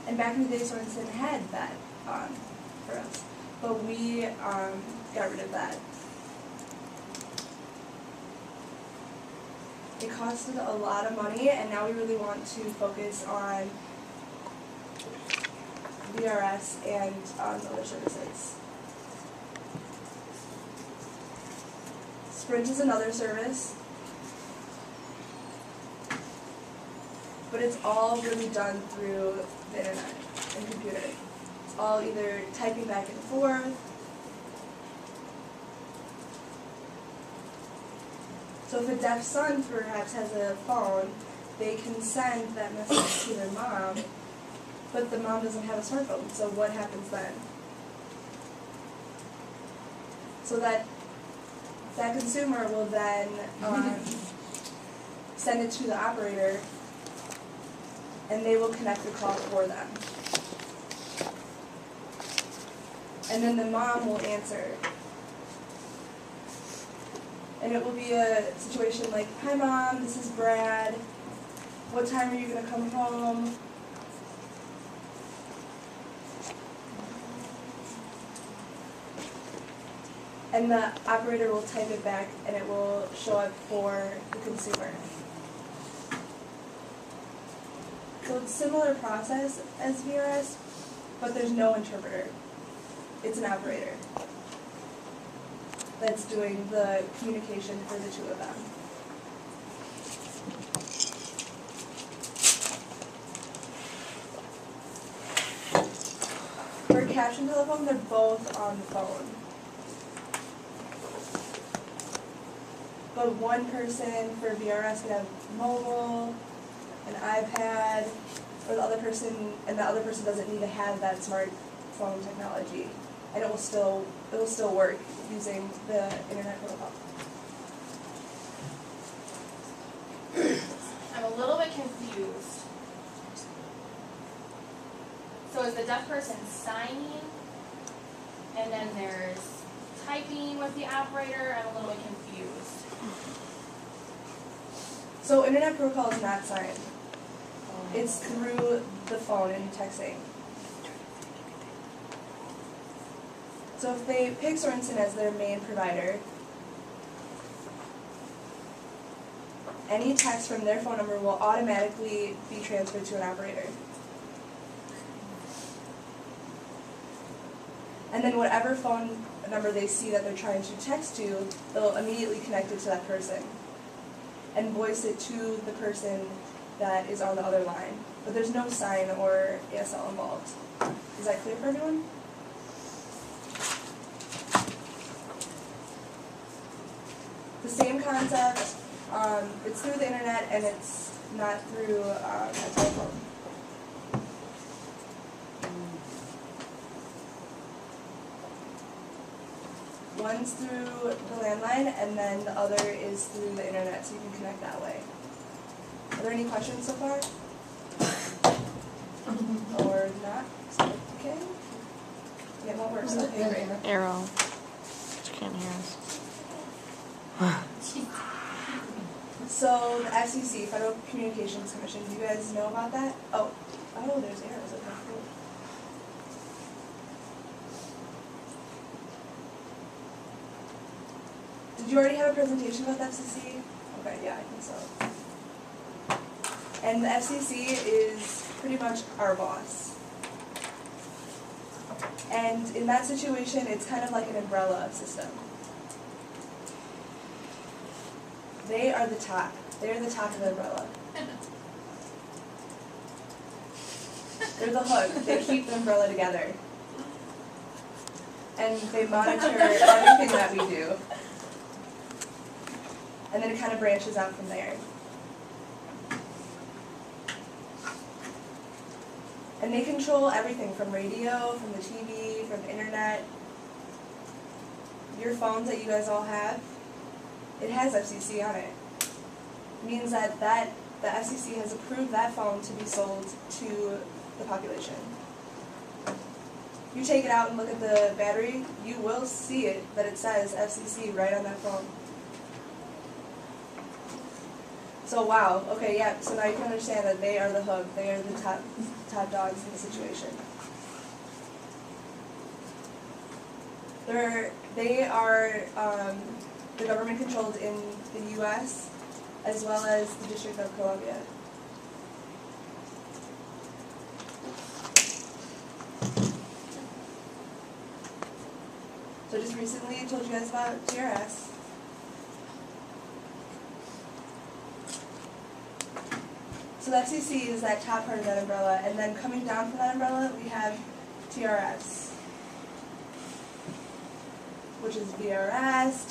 And back in the day, Sorensen had that on for us, but we got rid of that. It costed a lot of money, and now we really want to focus on VRS and other services. Sprint is another service, but it's all really done through the internet and computer. It's all either typing back and forth. So if a deaf son perhaps has a phone, they can send that message to their mom, but the mom doesn't have a smartphone, so what happens then? So that consumer will then send it to the operator, and they will connect the call for them. And then the mom will answer. And it will be a situation like, "Hi Mom, this is Brad. What time are you going to come home?" And the operator will type it back, and it will show up for the consumer. So it's a similar process as VRS, but there's no interpreter. It's an operator that's doing the communication for the two of them. For caption telephone, they're both on the phone. But one person for VRS can have mobile, an iPad, or the other person doesn't need to have that smartphone technology, and it will still work using the internet protocol. I'm a little bit confused. So is the deaf person signing, and then there's typing with the operator? I'm a little bit confused. So internet protocol is not signed. It's through the phone and texting. So if they pick Sorensen as their main provider, any text from their phone number will automatically be transferred to an operator. And then whatever phone number they see that they're trying to text to, they'll immediately connect it to that person and voice it to the person that is on the other line. But there's no sign or ASL involved. Is that clear for everyone? The same concept. It's through the internet, and it's not through a telephone. One's through the landline, and then the other is through the internet, so you can connect that way. Are there any questions so far? Or not? Okay. Yeah, it won't work. So okay, great. Arrow. She can't hear us. So the FCC, Federal Communications Commission, do you guys know about that? Oh, there's arrows. Okay, cool. Did you already have a presentation about the FCC? Okay, yeah, I think so. And the FCC is pretty much our boss. And in that situation, it's kind of like an umbrella system. They are the top. They're the top of the umbrella. They're the hook. They keep the umbrella together. And they monitor everything that we do. And then it kind of branches out from there. And they control everything from radio, from the TV, from the internet. Your phones that you guys all have, it has FCC on it. It means that the FCC has approved that phone to be sold to the population. You take it out and look at the battery, you will see it, that it says FCC right on that phone. So wow, okay, yeah, so now you can understand that they are the hook, they are the top dogs in the situation. They are the government controlled in the U.S. as well as the District of Columbia. So just recently I told you guys about VRS. So the FCC is that top part of that umbrella, and then coming down from that umbrella we have TRS, which is VRS,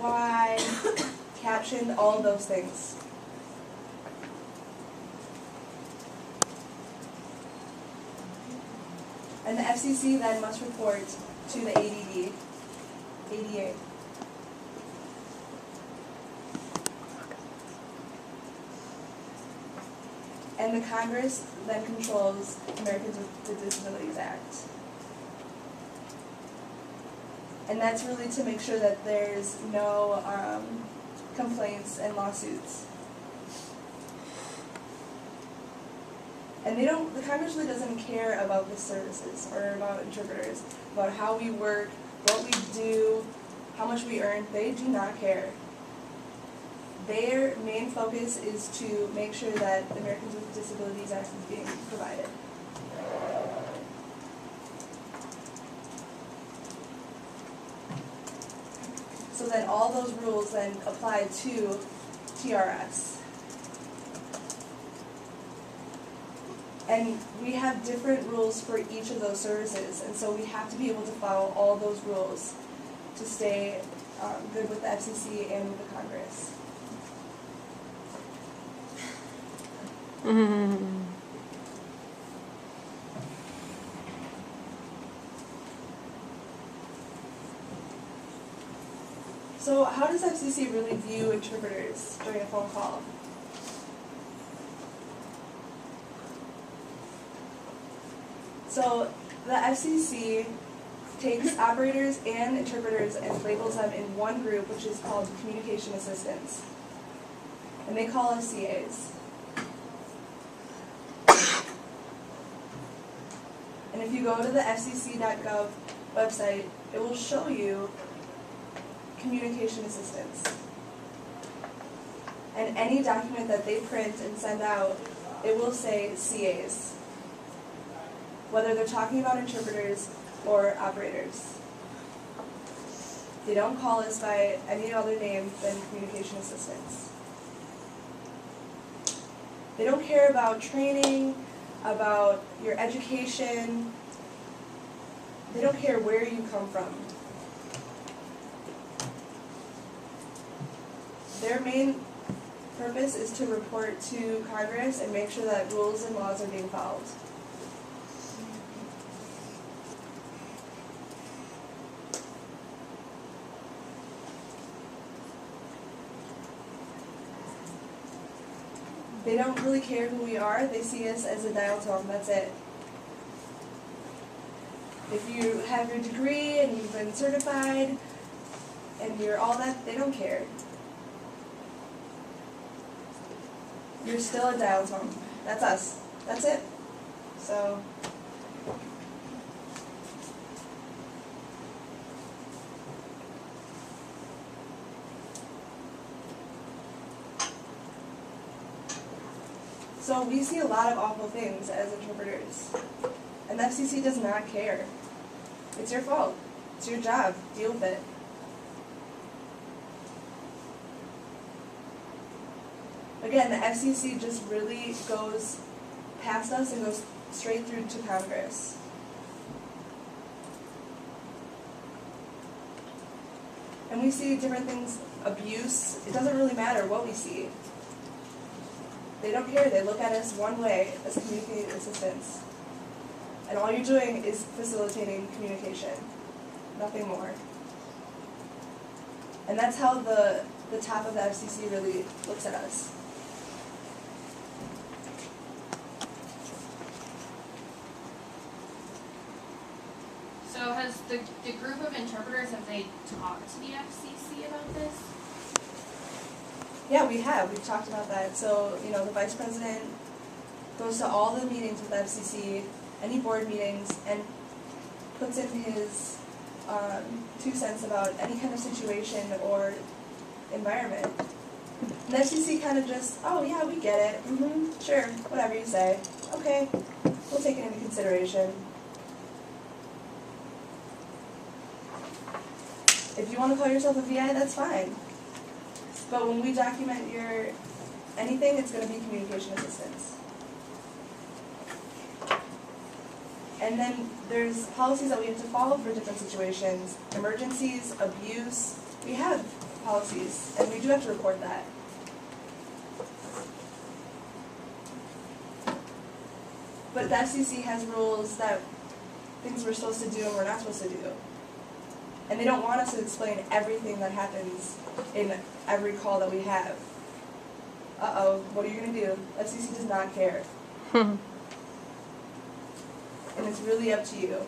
TTY, captioned, all of those things. And the FCC then must report to the ADA. And the Congress then controls Americans with Disabilities Act. And that's really to make sure that there's no complaints and lawsuits. And the Congress really doesn't care about the services or about interpreters, about how we work, what we do, how much we earn. They do not care. Their main focus is to make sure that the Americans with Disabilities Act is being provided. So then all those rules then apply to TRS. And we have different rules for each of those services, and so we have to be able to follow all those rules to stay good with the FCC and with the Congress. So how does FCC really view interpreters during a phone call? So the FCC takes operators and interpreters and labels them in one group, which is called communication assistants. And they call us CAs. And if you go to the fcc.gov website, it will show you communication assistants. And any document that they print and send out, it will say CAs, whether they're talking about interpreters or operators. They don't call us by any other name than communication assistants. They don't care about training, about your education. They don't care where you come from. Their main purpose is to report to Congress and make sure that rules and laws are being followed. They don't really care who we are. They see us as a dial tone. That's it. If you have your degree and you've been certified and you're all that, they don't care. You're still a dial tone. That's us. That's it. So we see a lot of awful things as interpreters. And the FCC does not care. It's your fault. It's your job. Deal with it. Again, the FCC just really goes past us and goes straight through to Congress. And we see different things, abuse. It doesn't really matter what we see. They don't care. They look at us one way as communicating assistants. And all you're doing is facilitating communication. Nothing more. And that's how the top of the FCC really looks at us. So has the group of interpreters, have they talked to the FCC about this? Yeah, we've talked about that. So, you know, the vice president goes to all the meetings with the FCC, any board meetings, and puts in his 2 cents about any kind of situation or environment. And the FCC kind of just, oh yeah, we get it, sure, whatever you say, okay, we'll take it into consideration. If you want to call yourself a VI, that's fine. But when we document your anything, it's going to be communication assistance. And then there's policies that we have to follow for different situations. Emergencies, abuse, we have policies, and we do have to report that. But the FCC has rules that things we're supposed to do and we're not supposed to do. And they don't want us to explain everything that happens in every call that we have. Uh-oh, what are you going to do? FCC does not care. And it's really up to you.